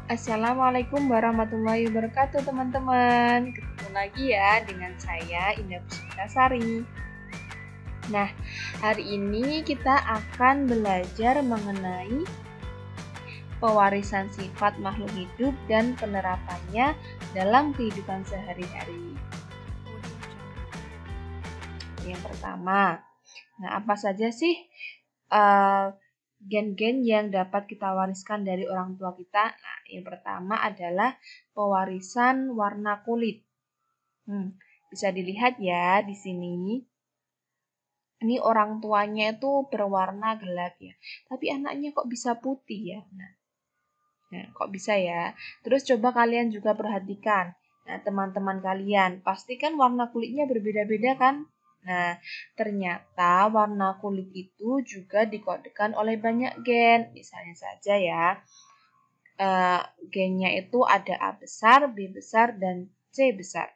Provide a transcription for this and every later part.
Assalamualaikum warahmatullahi wabarakatuh teman-teman. Ketemu lagi ya dengan saya Indah Puspitasari. Nah, hari ini kita akan belajar mengenai pewarisan sifat makhluk hidup dan penerapannya dalam kehidupan sehari-hari. Yang pertama, apa saja sih gen-gen yang dapat kita wariskan dari orang tua kita? Nah, yang pertama adalah pewarisan warna kulit. Bisa dilihat ya di sini. Ini orang tuanya itu berwarna gelap ya, tapi anaknya kok bisa putih ya? Nah, kok bisa ya? Terus coba kalian juga perhatikan. Nah, teman-teman kalian, pastikan warna kulitnya berbeda-beda kan? Nah, ternyata warna kulit itu juga dikodekan oleh banyak gen. Misalnya saja ya, gennya itu ada A besar, B besar, dan C besar.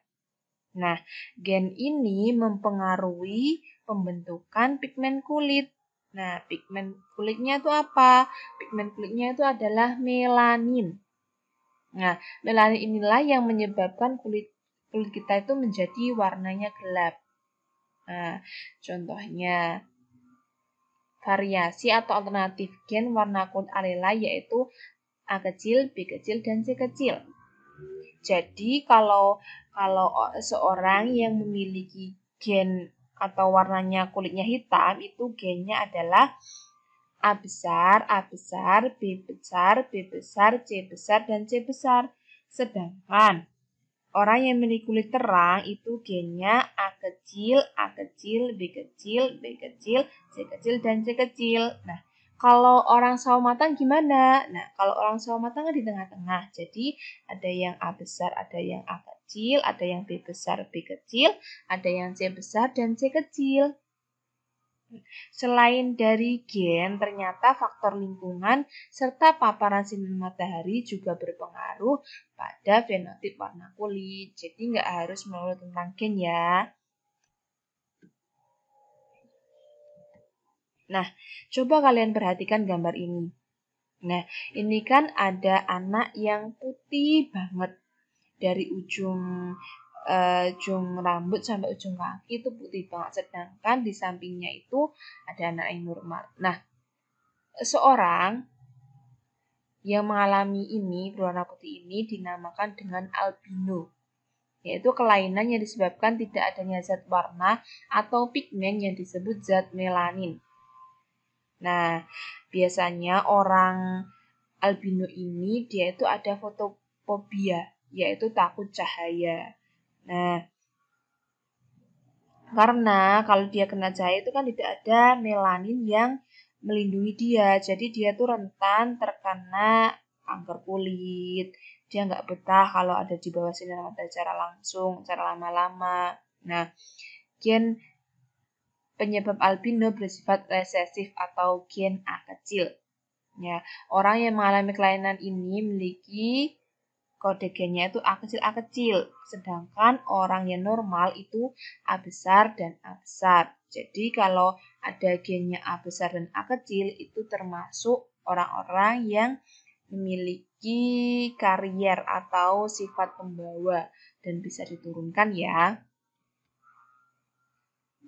Nah, gen ini mempengaruhi pembentukan pigmen kulit. Nah, pigmen kulitnya itu apa? Pigmen kulitnya itu adalah melanin. Nah, melanin inilah yang menyebabkan kulit kita itu menjadi warnanya gelap. Nah, contohnya variasi atau alternatif gen warna kulit alela yaitu A kecil, B kecil, dan C kecil. Jadi kalau seorang yang memiliki gen atau warnanya kulitnya hitam itu gennya adalah A besar, B besar, B besar, C besar, dan C besar. Sedangkan orang yang memiliki kulit terang itu gennya A kecil, B kecil, C kecil, dan C kecil. Nah, kalau orang sawo matang gimana? Nah, kalau orang sawo matang kan di tengah-tengah. Jadi, ada yang A besar, ada yang A kecil, ada yang B besar, B kecil, ada yang C besar, dan C kecil. Selain dari gen, ternyata faktor lingkungan serta paparan sinar matahari juga berpengaruh pada fenotip warna kulit. Jadi nggak harus melulu tentang gen ya. Nah, coba kalian perhatikan gambar ini. Nah, ini kan ada anak yang putih banget. Dari ujung rambut sampai ujung kaki itu putih banget. Sedangkan di sampingnya itu ada anak yang normal. Nah, seorang yang mengalami ini, berwarna putih ini dinamakan dengan albino, yaitu kelainan yang disebabkan tidak adanya zat warna atau pigmen yang disebut zat melanin. Nah, biasanya orang albino ini dia itu ada fotofobia, yaitu takut cahaya. Nah, karena kalau dia kena cahaya itu kan tidak ada melanin yang melindungi dia. Jadi dia tuh rentan terkena kanker kulit. Dia nggak betah kalau ada di bawah sinar matahari secara langsung, secara lama-lama. Nah, gen penyebab albino bersifat resesif atau gen A kecil. Ya, orang yang mengalami kelainan ini memiliki kode gennya itu A kecil, sedangkan orang yang normal itu A besar dan A besar. Jadi kalau ada gennya A besar dan A kecil itu termasuk orang-orang yang memiliki karier atau sifat pembawa dan bisa diturunkan ya.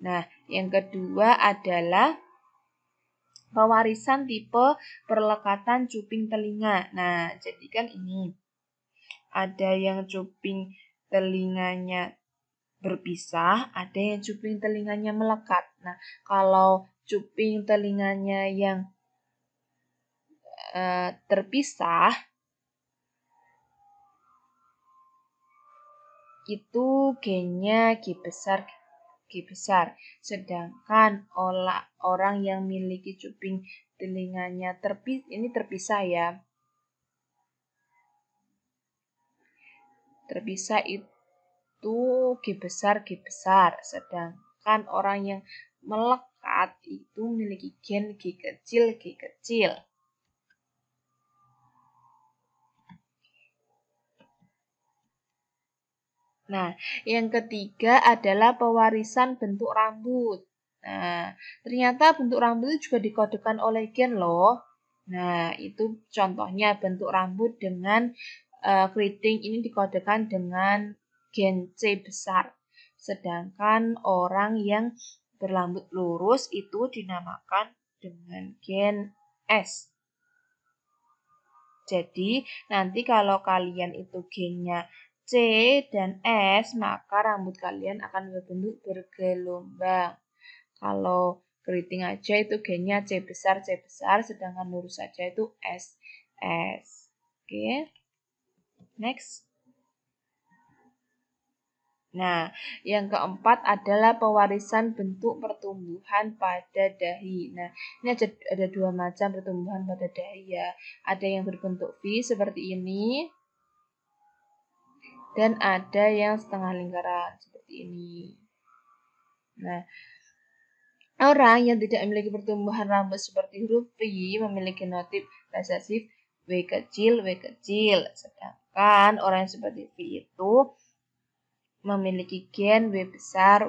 Nah, yang kedua adalah pewarisan tipe perlekatan cuping telinga. Nah, jadi kan ini ada yang cuping telinganya berpisah, ada yang cuping telinganya melekat. Nah, kalau cuping telinganya yang terpisah, itu gennya G besar. Sedangkan orang yang memiliki cuping telinganya terpisah ya. Terpisah itu G besar. Sedangkan orang yang melekat itu memiliki gen G kecil. Nah, yang ketiga adalah pewarisan bentuk rambut. Nah, ternyata bentuk rambut itu juga dikodekan oleh gen loh. Nah, itu contohnya bentuk rambut dengan keriting ini dikodekan dengan gen C besar. Sedangkan orang yang berrambut lurus itu dinamakan dengan gen S. Jadi, nanti kalau kalian itu gennya C dan S, maka rambut kalian akan berbentuk bergelombang. Kalau keriting aja itu gennya C besar, sedangkan lurus saja itu S. Oke, next. Nah, yang keempat adalah pewarisan bentuk pertumbuhan pada dahi. Nah, ini ada dua macam pertumbuhan pada dahi ya. Ada yang berbentuk V seperti ini, dan ada yang setengah lingkaran seperti ini. Nah, orang yang tidak memiliki pertumbuhan rambut seperti huruf V memiliki genotipe resesif W kecil. Sedangkan orang yang seperti V itu memiliki gen W besar.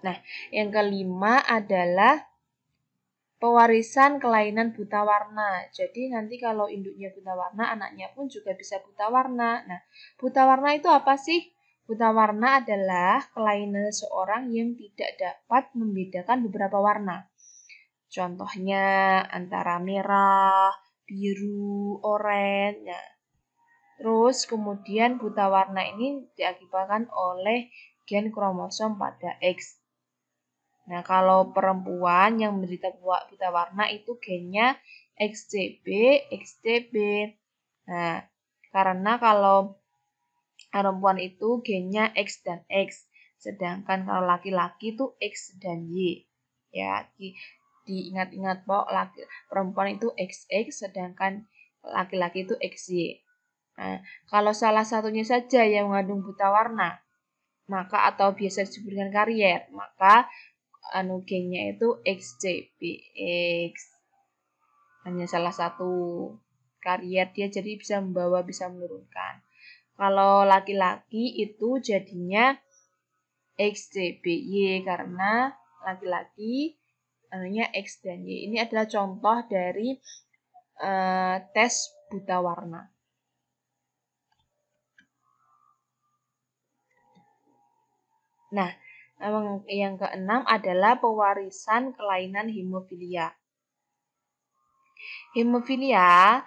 Nah, yang kelima adalah pewarisan kelainan buta warna. Jadi nanti kalau induknya buta warna, anaknya pun juga bisa buta warna. Nah, buta warna itu apa sih? Buta warna adalah kelainan seseorang yang tidak dapat membedakan beberapa warna. Contohnya antara merah, biru, oranye. Nah, terus kemudian buta warna ini diakibatkan oleh gen kromosom pada X. Nah, kalau perempuan yang menderita buta warna itu gennya XCB. Nah, karena kalau perempuan itu gennya X dan X, sedangkan kalau laki-laki itu X dan Y. Ya, diingat-ingat perempuan itu XX, sedangkan laki-laki itu XY. Nah, kalau salah satunya saja yang mengandung buta warna, maka atau biasa disebut dengan karier, maka gennya itu XCBX. Hanya salah satu karier dia, jadi bisa membawa, bisa menurunkan. Kalau laki-laki itu jadinya XCBY karena laki-laki X dan Y. Ini adalah contoh dari tes buta warna. Nah, yang keenam adalah pewarisan kelainan hemofilia. Hemofilia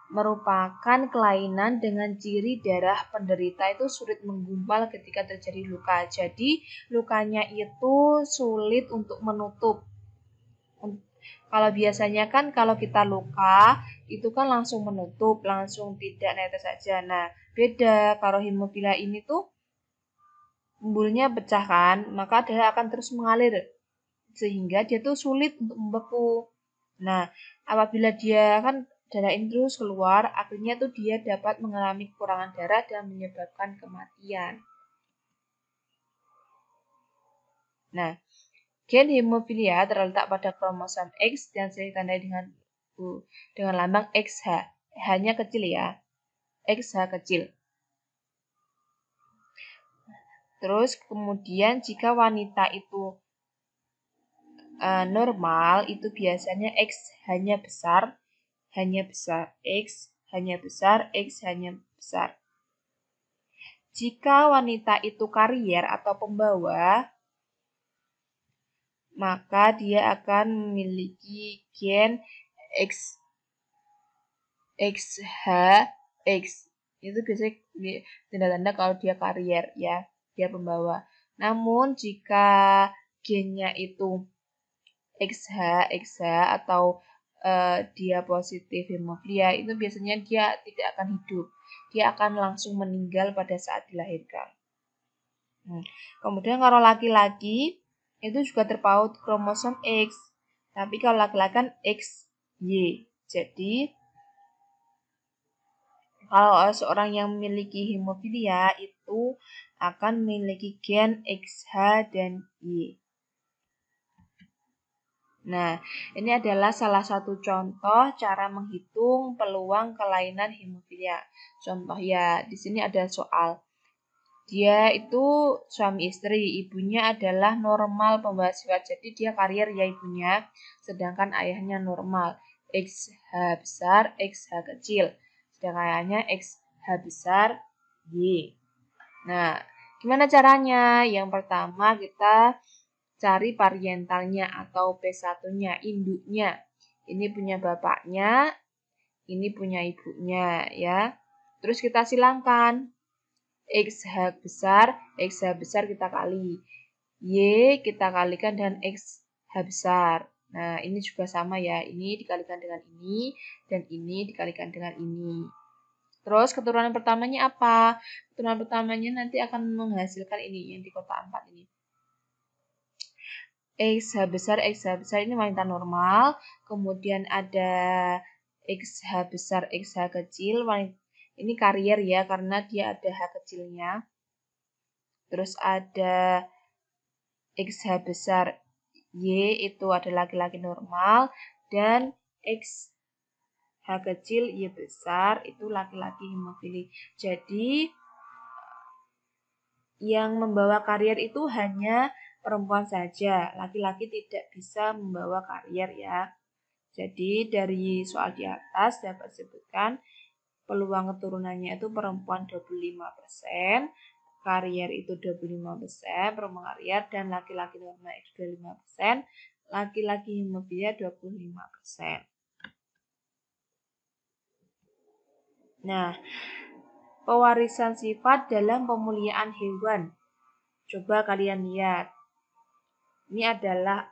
merupakan kelainan dengan ciri darah penderita itu sulit menggumpal ketika terjadi luka. Jadi, lukanya itu sulit untuk menutup. Kalau biasanya kan kalau kita luka, itu kan langsung menutup, langsung tidak netes saja. Nah, beda kalau hemofilia ini tuh embulnya pecah kan, maka darah akan terus mengalir sehingga dia tuh sulit untuk membeku. Nah, apabila dia kan darah ini terus keluar, akhirnya tuh dia dapat mengalami kekurangan darah dan menyebabkan kematian. Nah, gen hemofilia terletak pada kromosom X dan sering ditandai dengan lambang XH. H-nya kecil ya. XH kecil. Terus kemudian jika wanita itu normal itu biasanya X hanya besar, X hanya besar. Jika wanita itu karier atau pembawa, maka dia akan memiliki gen XHX. Itu biasanya tanda-tanda kalau dia karier ya, dia pembawa. Namun jika gennya itu XH atau dia positif hemofilia, itu biasanya dia tidak akan hidup. Dia akan langsung meninggal pada saat dilahirkan. Kemudian kalau laki-laki itu juga terpaut kromosom X. Tapi kalau laki-laki kan XY. Jadi kalau seorang yang memiliki hemofilia itu akan memiliki gen XH dan Y. Nah, ini adalah salah satu contoh cara menghitung peluang kelainan hemofilia. Contoh ya, di sini ada soal. Dia itu suami istri, ibunya adalah normal pembawa sifat, jadi dia karier ya ibunya, sedangkan ayahnya normal. XH besar, XH kecil. Sedangkan ayahnya XH besar, Y. Nah, gimana caranya? Yang pertama kita cari parientalnya atau P1-nya, induknya. Ini punya bapaknya, ini punya ibunya ya. Terus kita silangkan. XH besar kita kali. Y kita kalikan dengan XH besar. Nah, ini juga sama ya. Ini dikalikan dengan ini, dan ini dikalikan dengan ini. Terus keturunan pertamanya apa? Keturunan pertamanya nanti akan menghasilkan ini, yang di kotak 4 ini. XH besar ini wanita normal. Kemudian ada XH besar, XH kecil, wanita. Ini karier ya, karena dia ada H kecilnya. Terus ada XH besar Y, itu ada laki-laki normal. Dan XH kecil Y besar, itu laki-laki hemofili. Jadi, yang membawa karier itu hanya perempuan saja. Laki-laki tidak bisa membawa karier ya. Jadi, dari soal di atas dapat disebutkan peluang keturunannya itu perempuan 25%, karier itu 25%, perempuan karier, dan laki-laki normal itu 25%, laki-laki hemofilia 25%. Nah, pewarisan sifat dalam pemuliaan hewan. Coba kalian lihat. Ini adalah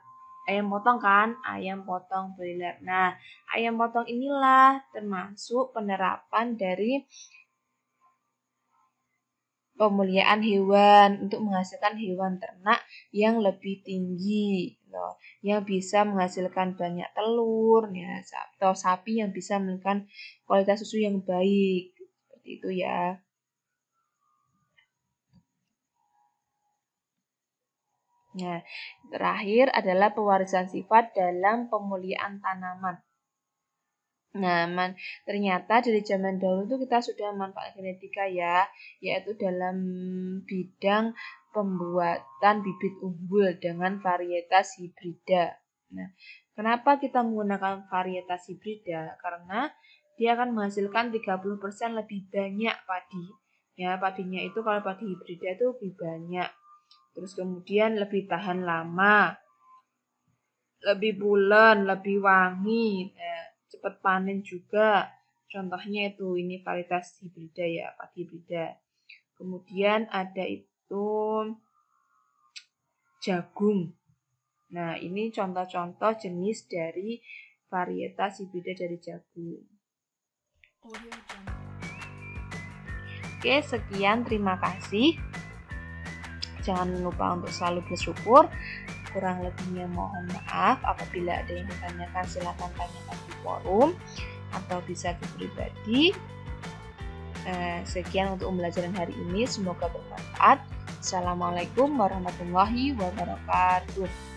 ayam potong kan? Ayam potong broiler. Nah, ayam potong inilah termasuk penerapan dari pemuliaan hewan untuk menghasilkan hewan ternak yang lebih tinggi, loh, yang bisa menghasilkan banyak telur, ya, atau sapi yang bisa memberikan kualitas susu yang baik, seperti itu ya. Nah, terakhir adalah pewarisan sifat dalam pemuliaan tanaman. Nah, ternyata dari zaman dahulu itu kita sudah memanfaatkan genetika ya, yaitu dalam bidang pembuatan bibit unggul dengan varietas hibrida. Nah, kenapa kita menggunakan varietas hibrida? Karena dia akan menghasilkan 30% lebih banyak padi. Ya, padinya itu kalau padi hibrida itu lebih banyak. Terus kemudian lebih tahan lama, lebih bulan, lebih wangi, cepat panen juga. Contohnya itu, ini varietas hibrida ya, padi hibrida. Kemudian ada itu jagung. Nah, ini contoh-contoh jenis dari varietas hibrida dari jagung. Oke, sekian, terima kasih. Jangan lupa untuk selalu bersyukur. Kurang lebihnya mohon maaf. Apabila ada yang ditanyakan silakan tanyakan di forum atau bisa di pribadi. Sekian untuk pembelajaran hari ini. Semoga bermanfaat. Assalamualaikum warahmatullahi wabarakatuh.